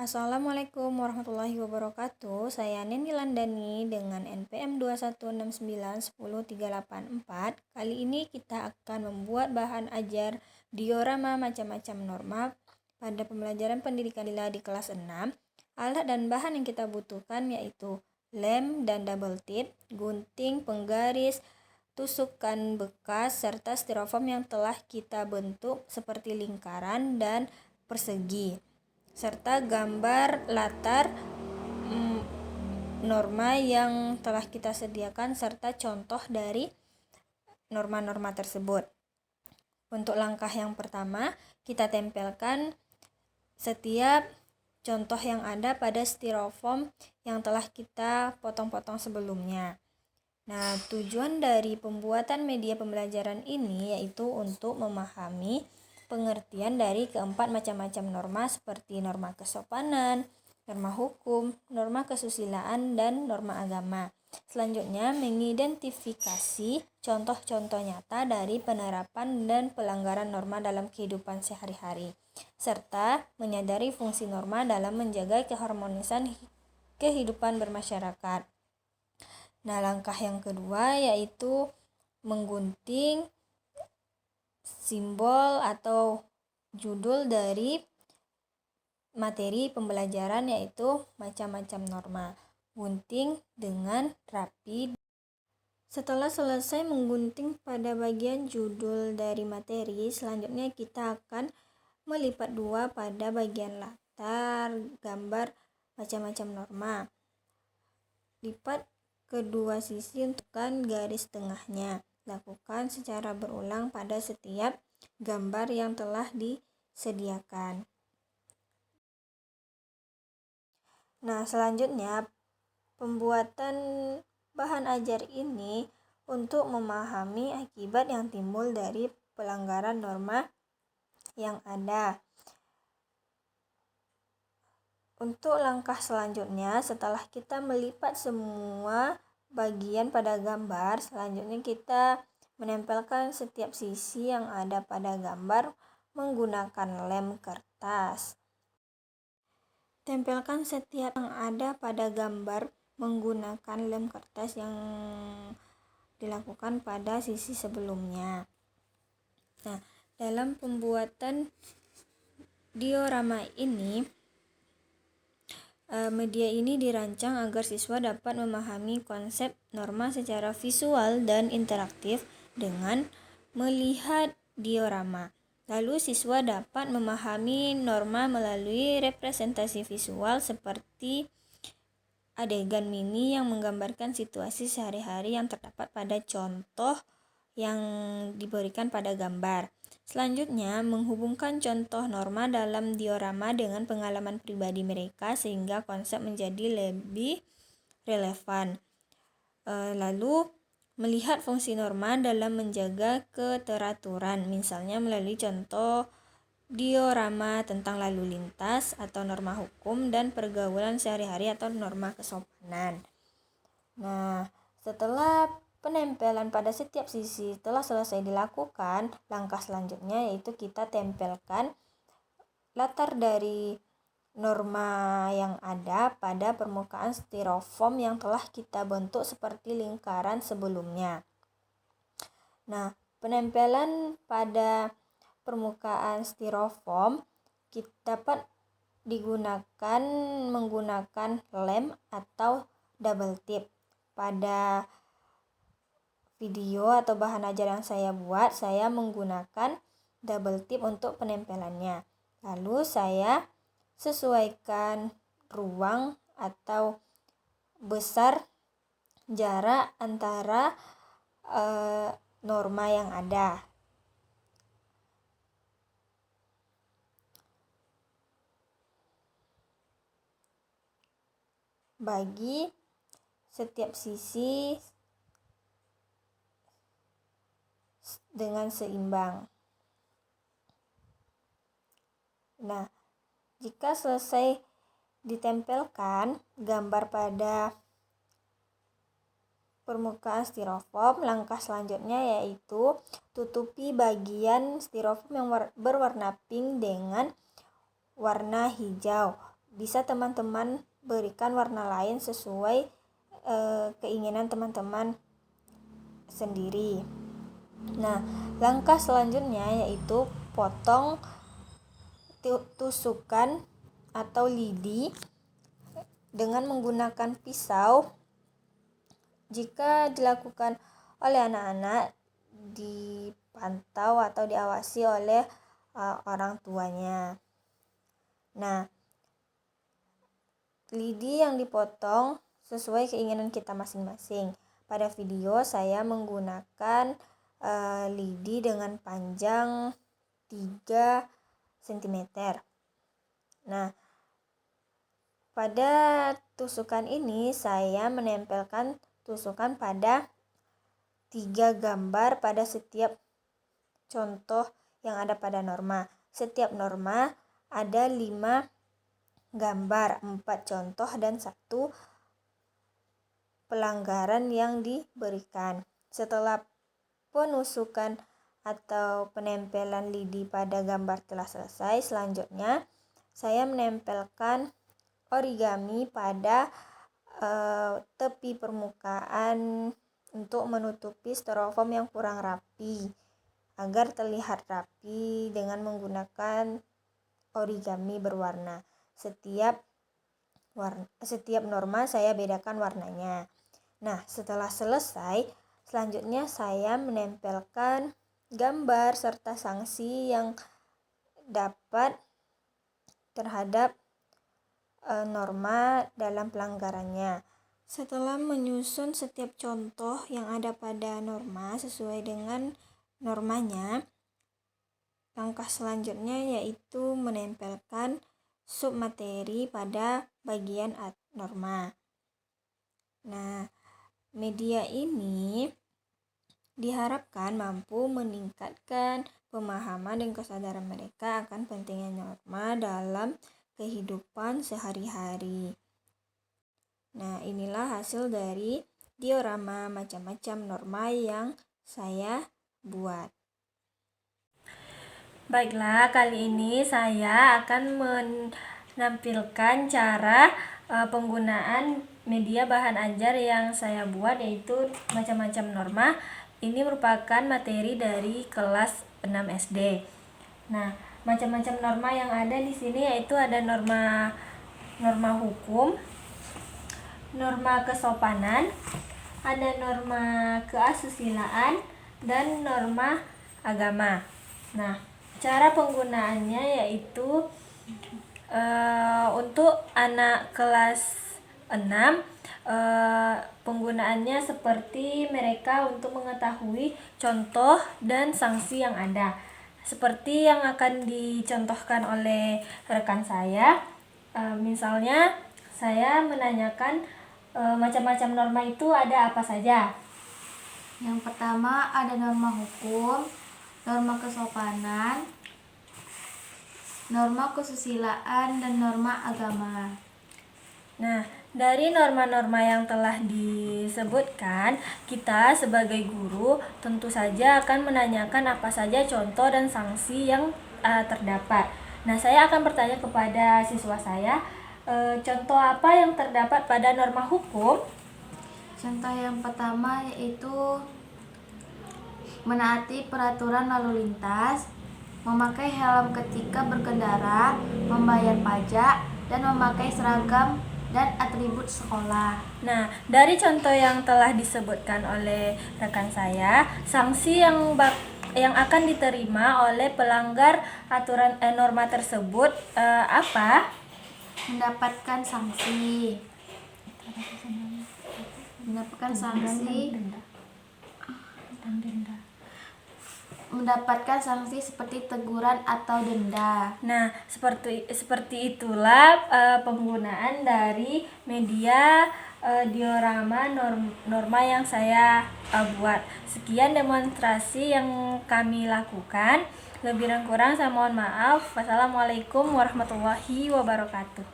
Assalamualaikum warahmatullahi wabarakatuh. Saya Neni Landani dengan NPM 216910384. Kali ini kita akan membuat bahan ajar diorama macam-macam norma pada pembelajaran pendidikan lila di kelas 6. Alat dan bahan yang kita butuhkan yaitu lem dan double tip, gunting, penggaris, tusukan bekas, serta styrofoam yang telah kita bentuk seperti lingkaran dan persegi, serta gambar latar norma yang telah kita sediakan serta contoh dari norma-norma tersebut. Untuk langkah yang pertama, kita tempelkan setiap contoh yang ada pada styrofoam yang telah kita potong-potong sebelumnya. Nah, tujuan dari pembuatan media pembelajaran ini yaitu untuk memahami pengertian dari keempat macam-macam norma seperti norma kesopanan, norma hukum, norma kesusilaan, dan norma agama. Selanjutnya, mengidentifikasi contoh-contoh nyata dari penerapan dan pelanggaran norma dalam kehidupan sehari-hari, serta menyadari fungsi norma dalam menjaga keharmonisan kehidupan bermasyarakat. Nah, langkah yang kedua yaitu menggunting simbol atau judul dari materi pembelajaran yaitu macam-macam norma. Gunting dengan rapi. Setelah selesai menggunting pada bagian judul dari materi, selanjutnya kita akan melipat dua pada bagian latar gambar macam-macam norma. Lipat kedua sisi untukkan garis tengahnya. Lakukan secara berulang pada setiap gambar yang telah disediakan. Nah, selanjutnya pembuatan bahan ajar ini untuk memahami akibat yang timbul dari pelanggaran norma yang ada. Untuk langkah selanjutnya, setelah kita melipat semua bagian pada gambar, selanjutnya kita menempelkan setiap sisi yang ada pada gambar menggunakan lem kertas. Tempelkan setiap yang ada pada gambar menggunakan lem kertas yang dilakukan pada sisi sebelumnya. Nah, dalam pembuatan diorama ini, media ini dirancang agar siswa dapat memahami konsep norma secara visual dan interaktif dengan melihat diorama. Lalu siswa dapat memahami norma melalui representasi visual seperti adegan mini yang menggambarkan situasi sehari-hari yang terdapat pada contoh yang diberikan pada gambar. Selanjutnya, menghubungkan contoh norma dalam diorama dengan pengalaman pribadi mereka sehingga konsep menjadi lebih relevan. Lalu, melihat fungsi norma dalam menjaga keteraturan, misalnya melalui contoh diorama tentang lalu lintas atau norma hukum dan pergaulan sehari-hari atau norma kesopanan. Nah, setelah penempelan pada setiap sisi telah selesai dilakukan, langkah selanjutnya yaitu kita tempelkan latar dari norma yang ada pada permukaan styrofoam yang telah kita bentuk seperti lingkaran sebelumnya. Nah, penempelan pada permukaan styrofoam kita dapat digunakan menggunakan lem atau double tip. Pada video atau bahan ajar yang saya buat, saya menggunakan double tip untuk penempelannya. Lalu saya sesuaikan ruang atau besar jarak antara norma yang ada. Bagi setiap sisi dengan seimbang. Nah, jika selesai ditempelkan gambar pada permukaan styrofoam, langkah selanjutnya yaitu tutupi bagian styrofoam yang berwarna pink dengan warna hijau. bisa teman-teman berikan warna lain sesuai keinginan teman-teman sendiri. Nah, langkah selanjutnya yaitu potong tusukan atau lidi dengan menggunakan pisau. Jika dilakukan oleh anak-anak, dipantau atau diawasi oleh orang tuanya. Nah, lidi yang dipotong sesuai keinginan kita masing-masing. Pada video saya menggunakan lidi dengan panjang 3 cm. Nah, pada tusukan ini saya menempelkan tusukan pada 3 gambar pada setiap contoh yang ada pada norma. Setiap norma ada 5 gambar, 4 contoh dan 1 pelanggaran yang diberikan. Setelah penusukan atau penempelan lidi pada gambar telah selesai, selanjutnya saya menempelkan origami pada tepi permukaan untuk menutupi styrofoam yang kurang rapi agar terlihat rapi dengan menggunakan origami berwarna. Setiap norma saya bedakan warnanya. Nah, setelah selesai, selanjutnya saya menempelkan gambar serta sanksi yang dapat terhadap norma dalam pelanggarannya. Setelah menyusun setiap contoh yang ada pada norma sesuai dengan normanya, langkah selanjutnya yaitu menempelkan submateri pada bagian norma. Nah, media ini diharapkan mampu meningkatkan pemahaman dan kesadaran mereka akan pentingnya norma dalam kehidupan sehari-hari. Nah, inilah hasil dari diorama macam-macam norma yang saya buat. Baiklah, kali ini saya akan menampilkan cara penggunaan media bahan ajar yang saya buat, yaitu macam-macam norma. Ini merupakan materi dari kelas 6 SD. Nah, macam-macam norma yang ada di sini yaitu ada norma hukum, norma kesopanan, ada norma keasusilaan, dan norma agama. Nah, cara penggunaannya yaitu untuk anak kelas 6 penggunaannya seperti mereka untuk mengetahui contoh dan sanksi yang ada. Seperti yang akan dicontohkan oleh rekan saya, misalnya saya menanyakan macam-macam norma itu ada apa saja. Yang pertama ada norma hukum, norma kesopanan, norma kesusilaan, dan norma agama. Nah, dari norma-norma yang telah disebutkan, kita sebagai guru tentu saja akan menanyakan apa saja contoh dan sanksi yang terdapat. Nah, saya akan bertanya kepada siswa saya, contoh apa yang terdapat pada norma hukum? Contoh yang pertama yaitu menaati peraturan lalu lintas, memakai helm ketika berkendara, membayar pajak, dan memakai seragam dan atribut sekolah. Nah, dari contoh yang telah disebutkan oleh rekan saya, sanksi yang akan diterima oleh pelanggar aturan norma tersebut apa? Mendapatkan sanksi seperti teguran atau denda. Nah, seperti itulah penggunaan dari media diorama norma yang saya buat. Sekian demonstrasi yang kami lakukan. Lebih dan kurang saya mohon maaf. Wassalamualaikum warahmatullahi wabarakatuh.